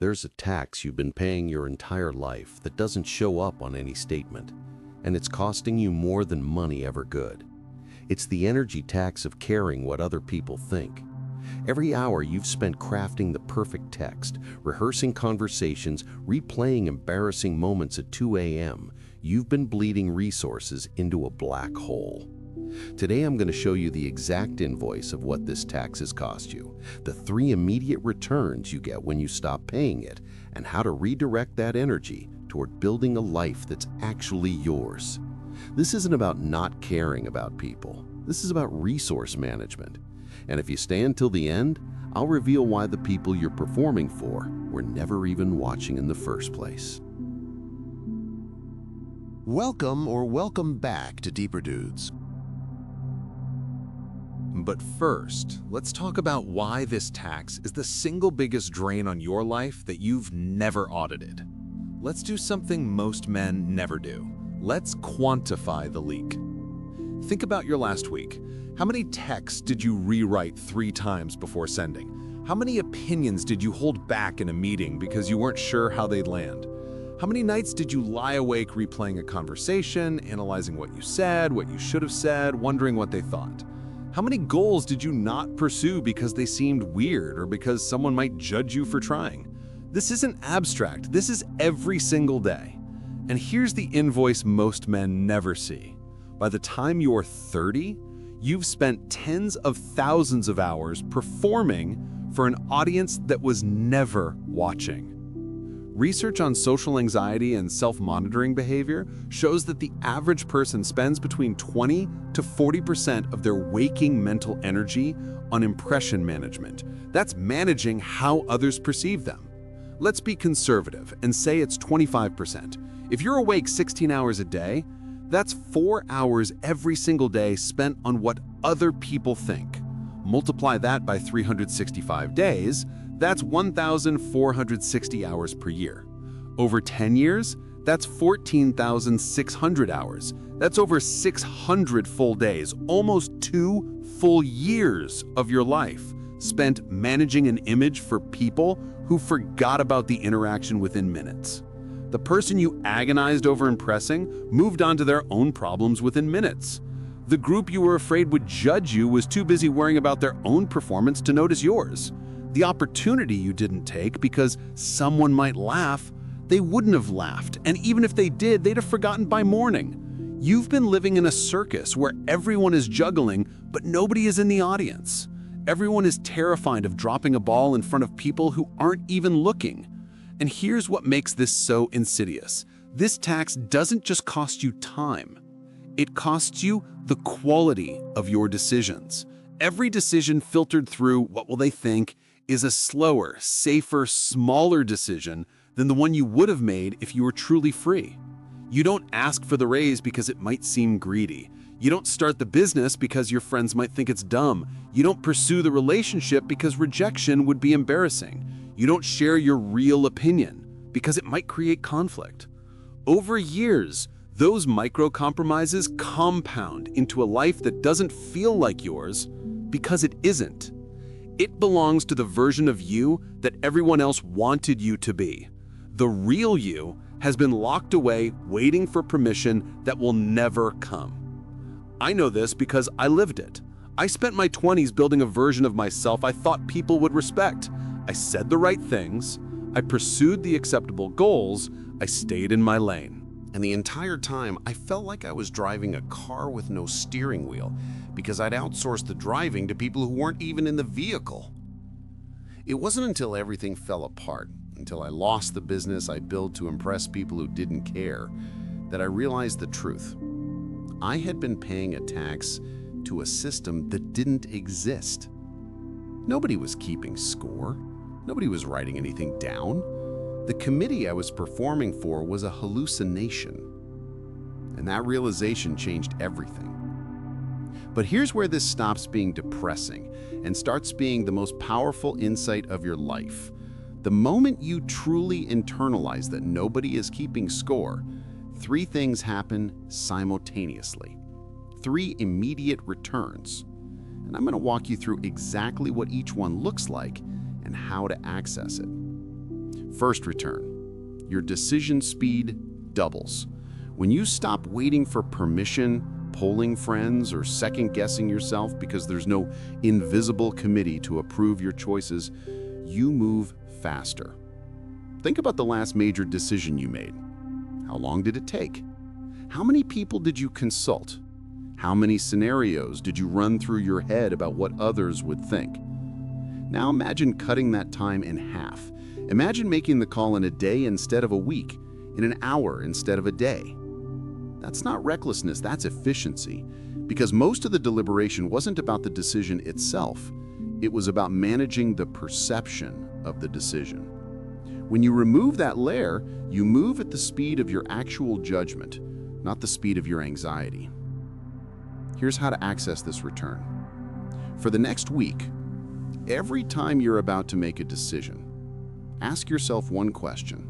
There's a tax you've been paying your entire life that doesn't show up on any statement, and it's costing you more than money ever could. It's the energy tax of caring what other people think. Every hour you've spent crafting the perfect text, rehearsing conversations, replaying embarrassing moments at 2 a.m., you've been bleeding resources into a black hole. Today I'm going to show you the exact invoice of what this tax has cost you, the 3 immediate returns you get when you stop paying it, and how to redirect that energy toward building a life that's actually yours. This isn't about not caring about people. This is about resource management. And if you stay until the end, I'll reveal why the people you're performing for were never even watching in the first place. Welcome back to Deeper Dudes. But first, let's talk about why this tax is the single biggest drain on your life that you've never audited. Let's do something most men never do. Let's quantify the leak. Think about your last week. How many texts did you rewrite 3 times before sending? How many opinions did you hold back in a meeting because you weren't sure how they'd land? How many nights did you lie awake replaying a conversation, analyzing what you said, what you should have said, wondering what they thought? How many goals did you not pursue because they seemed weird or because someone might judge you for trying? This isn't abstract. This is every single day. And here's the invoice most men never see. By the time you're 30, you've spent tens of thousands of hours performing for an audience that was never watching. Research on social anxiety and self-monitoring behavior shows that the average person spends between 20 to 40% of their waking mental energy on impression management. That's managing how others perceive them. Let's be conservative and say it's 25%. If you're awake 16 hours a day, that's 4 hours every single day spent on what other people think. Multiply that by 365 days, that's 1,460 hours per year. Over 10 years, that's 14,600 hours. That's over 600 full days, almost 2 full years of your life spent managing an image for people who forgot about the interaction within minutes. The person you agonized over impressing moved on to their own problems within minutes. The group you were afraid would judge you was too busy worrying about their own performance to notice yours. The opportunity you didn't take because someone might laugh, they wouldn't have laughed, and even if they did, they'd have forgotten by morning. You've been living in a circus where everyone is juggling, but nobody is in the audience. Everyone is terrified of dropping a ball in front of people who aren't even looking. And here's what makes this so insidious. This tax doesn't just cost you time. It costs you the quality of your decisions. Every decision filtered through what will they think is a slower, safer, smaller decision than the one you would have made if you were truly free. You don't ask for the raise because it might seem greedy. You don't start the business because your friends might think it's dumb. You don't pursue the relationship because rejection would be embarrassing. You don't share your real opinion because it might create conflict. Over years, those micro-compromises compound into a life that doesn't feel like yours because it isn't. It belongs to the version of you that everyone else wanted you to be. The real you has been locked away waiting for permission that will never come. I know this because I lived it. I spent my 20s building a version of myself I thought people would respect. I said the right things, I pursued the acceptable goals, I stayed in my lane. And the entire time, I felt like I was driving a car with no steering wheel because I'd outsourced the driving to people who weren't even in the vehicle. It wasn't until everything fell apart, until I lost the business I built to impress people who didn't care, that I realized the truth. I had been paying a tax to a system that didn't exist. Nobody was keeping score. Nobody was writing anything down. The committee I was performing for was a hallucination. And that realization changed everything. But here's where this stops being depressing and starts being the most powerful insight of your life. The moment you truly internalize that nobody is keeping score, 3 things happen simultaneously. 3 immediate returns. And I'm going to walk you through exactly what each one looks like and how to access it. First return. Your decision speed doubles. When you stop waiting for permission, polling friends, or second-guessing yourself because there's no invisible committee to approve your choices, you move faster. Think about the last major decision you made. How long did it take? How many people did you consult? How many scenarios did you run through your head about what others would think? Now imagine cutting that time in half. Imagine making the call in a day instead of a week, in an hour instead of a day. That's not recklessness, that's efficiency. Because most of the deliberation wasn't about the decision itself. It was about managing the perception of the decision. When you remove that layer, you move at the speed of your actual judgment, not the speed of your anxiety. Here's how to access this return. For the next week, every time you're about to make a decision, ask yourself one question.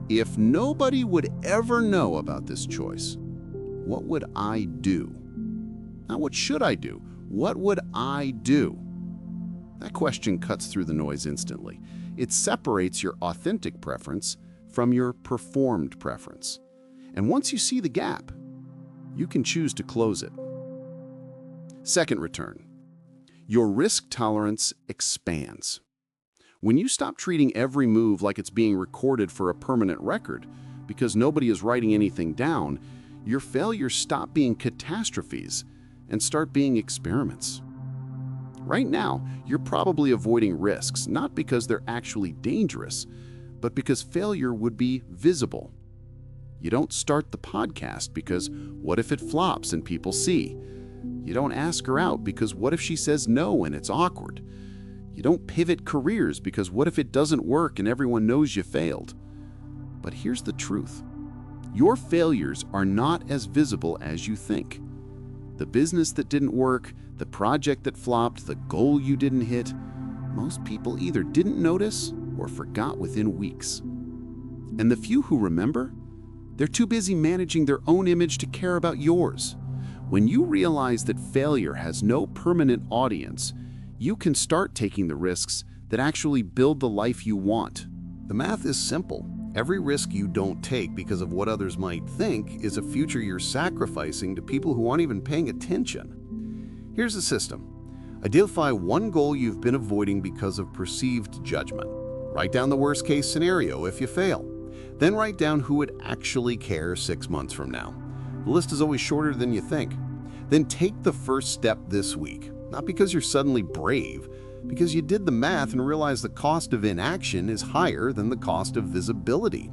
If nobody would ever know about this choice, what would I do? Not what should I do? What would I do? That question cuts through the noise instantly. It separates your authentic preference from your performed preference. And once you see the gap, you can choose to close it. Second return. Your risk tolerance expands. When you stop treating every move like it's being recorded for a permanent record because nobody is writing anything down, your failures stop being catastrophes and start being experiments. Right now, you're probably avoiding risks, not because they're actually dangerous, but because failure would be visible. You don't start the podcast because what if it flops and people see? You don't ask her out because what if she says no and it's awkward? You don't pivot careers because what if it doesn't work and everyone knows you failed? But here's the truth. Your failures are not as visible as you think. The business that didn't work, the project that flopped, the goal you didn't hit, most people either didn't notice or forgot within weeks. And the few who remember, they're too busy managing their own image to care about yours. When you realize that failure has no permanent audience, you can start taking the risks that actually build the life you want. The math is simple. Every risk you don't take because of what others might think is a future you're sacrificing to people who aren't even paying attention. Here's the system. Identify one goal you've been avoiding because of perceived judgment. Write down the worst-case scenario if you fail. Then write down who would actually care 6 months from now. The list is always shorter than you think. Then take the first step this week. Not because you're suddenly brave, because you did the math and realized the cost of inaction is higher than the cost of visibility.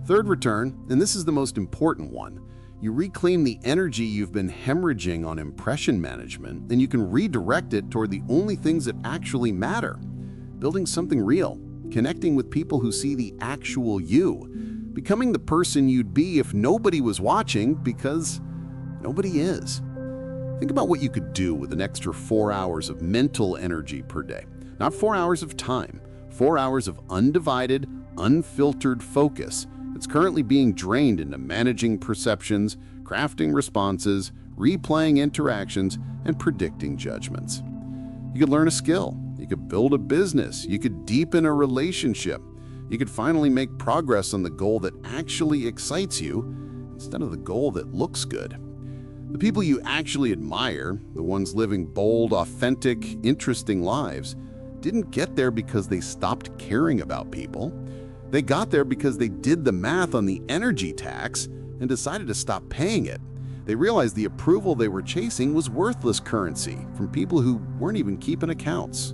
Third return, and this is the most important one, you reclaim the energy you've been hemorrhaging on impression management, and you can redirect it toward the only things that actually matter. Building something real, connecting with people who see the actual you, becoming the person you'd be if nobody was watching, because nobody is. Think about what you could do with an extra 4 hours of mental energy per day. Not 4 hours of time, 4 hours of undivided, unfiltered focus that's currently being drained into managing perceptions, crafting responses, replaying interactions, and predicting judgments. You could learn a skill, you could build a business, you could deepen a relationship, you could finally make progress on the goal that actually excites you instead of the goal that looks good. The people you actually admire, the ones living bold, authentic, interesting lives, didn't get there because they stopped caring about people. They got there because they did the math on the energy tax and decided to stop paying it. They realized the approval they were chasing was worthless currency from people who weren't even keeping accounts.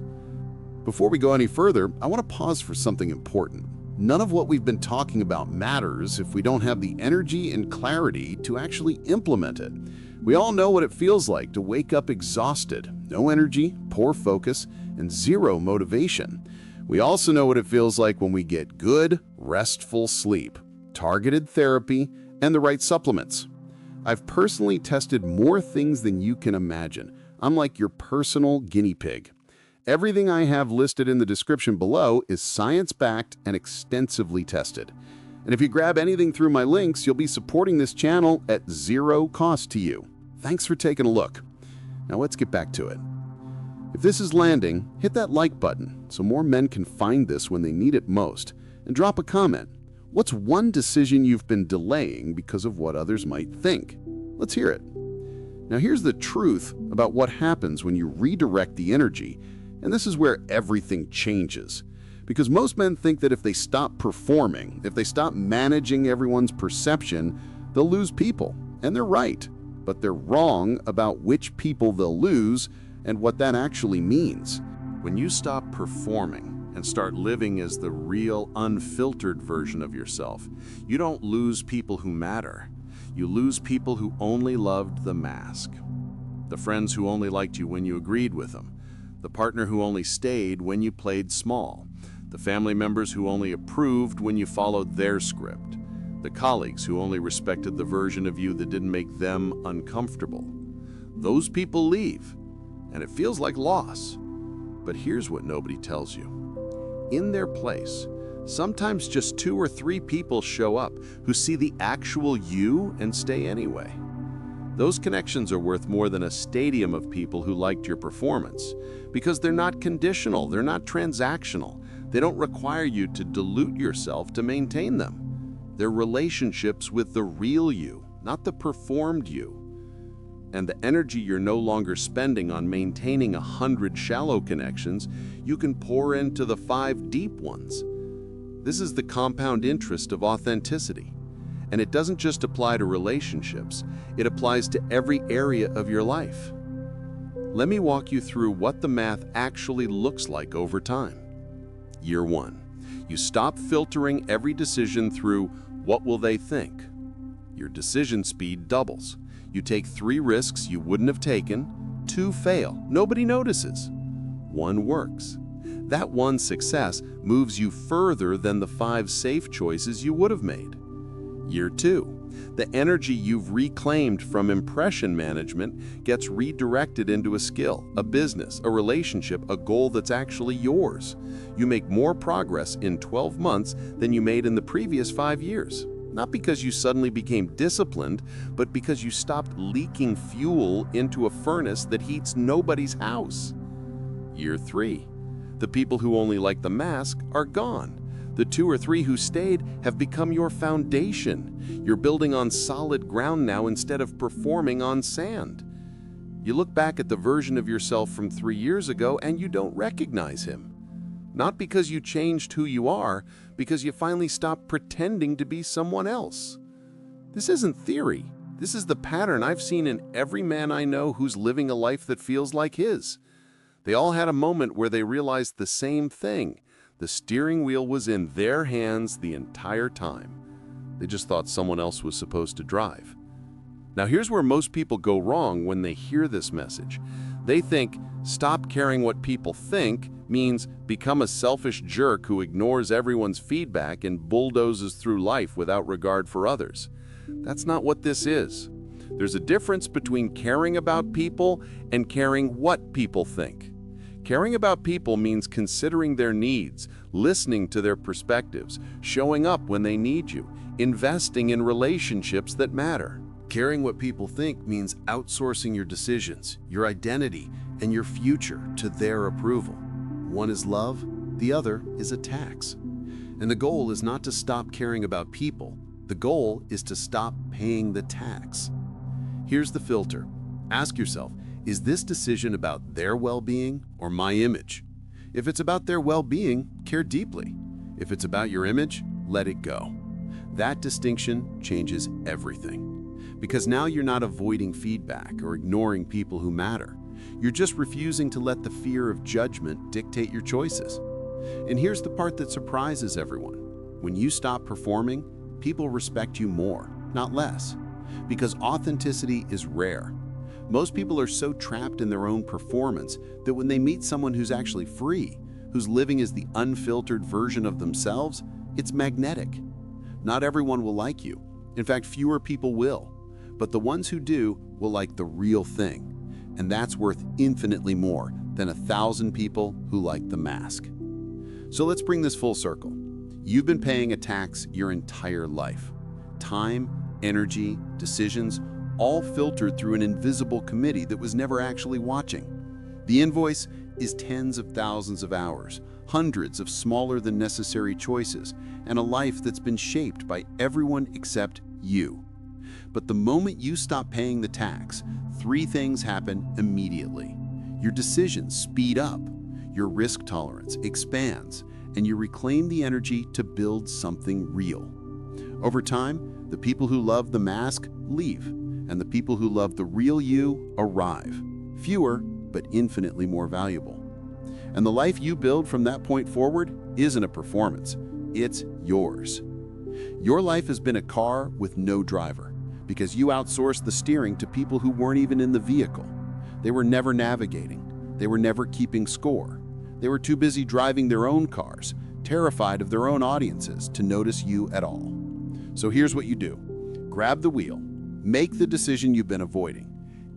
Before we go any further, I want to pause for something important. None of what we've been talking about matters if we don't have the energy and clarity to actually implement it. We all know what it feels like to wake up exhausted, no energy, poor focus, and zero motivation. We also know what it feels like when we get good, restful sleep, targeted therapy, and the right supplements. I've personally tested more things than you can imagine. I'm like your personal guinea pig. Everything I have listed in the description below is science-backed and extensively tested. And if you grab anything through my links, you'll be supporting this channel at zero cost to you. Thanks for taking a look. Now let's get back to it. If this is landing, hit that like button so more men can find this when they need it most. And drop a comment. What's one decision you've been delaying because of what others might think? Let's hear it. Now here's the truth about what happens when you redirect the energy, and this is where everything changes. Because most men think that if they stop performing, if they stop managing everyone's perception, they'll lose people. And they're right, but they're wrong about which people they'll lose and what that actually means. When you stop performing and start living as the real, unfiltered version of yourself, you don't lose people who matter. You lose people who only loved the mask. The friends who only liked you when you agreed with them. The partner who only stayed when you played small. The family members who only approved when you followed their script. The colleagues who only respected the version of you that didn't make them uncomfortable. Those people leave, and it feels like loss. But here's what nobody tells you. In their place, sometimes just 2 or 3 people show up who see the actual you and stay anyway. Those connections are worth more than a stadium of people who liked your performance, because they're not conditional, they're not transactional. They don't require you to dilute yourself to maintain them. They're relationships with the real you, not the performed you. And the energy you're no longer spending on maintaining 100 shallow connections, you can pour into the 5 deep ones. This is the compound interest of authenticity. And it doesn't just apply to relationships, it applies to every area of your life. Let me walk you through what the math actually looks like over time. Year 1. You stop filtering every decision through what will they think. Your decision speed doubles. You take 3 risks you wouldn't have taken, 2 fail, nobody notices. 1 works. That 1 success moves you further than the 5 safe choices you would have made. Year 2. The energy you've reclaimed from impression management gets redirected into a skill, a business, a relationship, a goal that's actually yours. You make more progress in 12 months than you made in the previous 5 years. Not because you suddenly became disciplined, but because you stopped leaking fuel into a furnace that heats nobody's house. Year 3. The people who only like the mask are gone. The 2 or 3 who stayed have become your foundation. You're building on solid ground now instead of performing on sand. You look back at the version of yourself from 3 years ago and you don't recognize him. Not because you changed who you are, because you finally stopped pretending to be someone else. This isn't theory. This is the pattern I've seen in every man I know who's living a life that feels like his. They all had a moment where they realized the same thing. The steering wheel was in their hands the entire time. They just thought someone else was supposed to drive. Now here's where most people go wrong when they hear this message. They think, stop caring what people think means become a selfish jerk who ignores everyone's feedback and bulldozes through life without regard for others. That's not what this is. There's a difference between caring about people and caring what people think. Caring about people means considering their needs, listening to their perspectives, showing up when they need you, investing in relationships that matter. Caring what people think means outsourcing your decisions, your identity, and your future to their approval. One is love, the other is a tax. And the goal is not to stop caring about people. The goal is to stop paying the tax. Here's the filter. Ask yourself, is this decision about their well-being or my image? If it's about their well-being, care deeply. If it's about your image, let it go. That distinction changes everything. Because now you're not avoiding feedback or ignoring people who matter. You're just refusing to let the fear of judgment dictate your choices. And here's the part that surprises everyone. When you stop performing, people respect you more, not less. Because authenticity is rare. Most people are so trapped in their own performance that when they meet someone who's actually free, who's living as the unfiltered version of themselves, it's magnetic. Not everyone will like you. In fact, fewer people will. But the ones who do will like the real thing. And that's worth infinitely more than 1,000 people who like the mask. So let's bring this full circle. You've been paying a tax your entire life. Time, energy, decisions, all filtered through an invisible committee that was never actually watching. The invoice is tens of thousands of hours, hundreds of smaller than necessary choices, and a life that's been shaped by everyone except you. But the moment you stop paying the tax, three things happen immediately. Your decisions speed up, your risk tolerance expands, and you reclaim the energy to build something real. Over time, the people who love the mask leave, and the people who love the real you arrive. Fewer, but infinitely more valuable. And the life you build from that point forward isn't a performance, it's yours. Your life has been a car with no driver, because you outsourced the steering to people who weren't even in the vehicle. They were never navigating. They were never keeping score. They were too busy driving their own cars, terrified of their own audiences to notice you at all. So here's what you do. Grab the wheel. Make the decision you've been avoiding.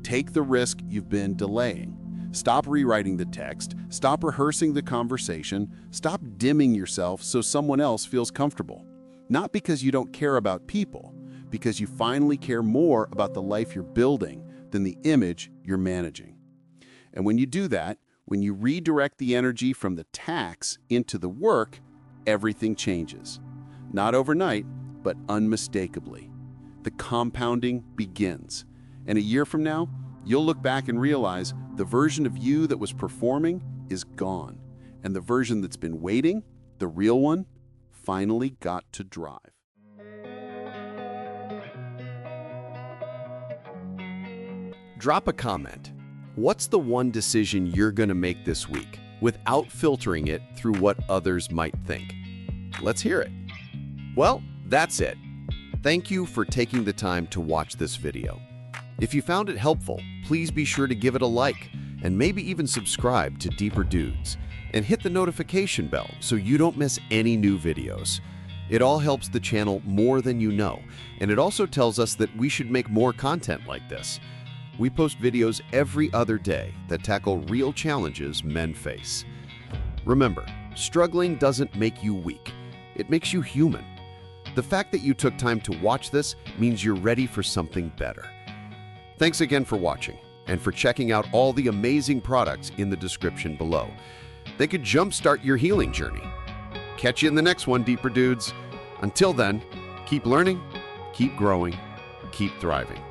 Take the risk you've been delaying. Stop rewriting the text. Stop rehearsing the conversation. Stop dimming yourself so someone else feels comfortable. Not because you don't care about people, because you finally care more about the life you're building than the image you're managing. And when you do that, when you redirect the energy from the tax into the work, everything changes. Not overnight, but unmistakably. The compounding begins. And a year from now, you'll look back and realize the version of you that was performing is gone. And the version that's been waiting, the real one, finally got to drive. Drop a comment. What's the one decision you're going to make this week without filtering it through what others might think? Let's hear it. Well, that's it. Thank you for taking the time to watch this video. If you found it helpful, please be sure to give it a like and maybe even subscribe to Deeper Dudes and hit the notification bell so you don't miss any new videos. It all helps the channel more than you know, and it also tells us that we should make more content like this. We post videos every other day that tackle real challenges men face. Remember, struggling doesn't make you weak. It makes you human. The fact that you took time to watch this means you're ready for something better. Thanks again for watching and for checking out all the amazing products in the description below. They could jumpstart your healing journey. Catch you in the next one, Deeper Dudes. Until then, keep learning, keep growing, keep thriving.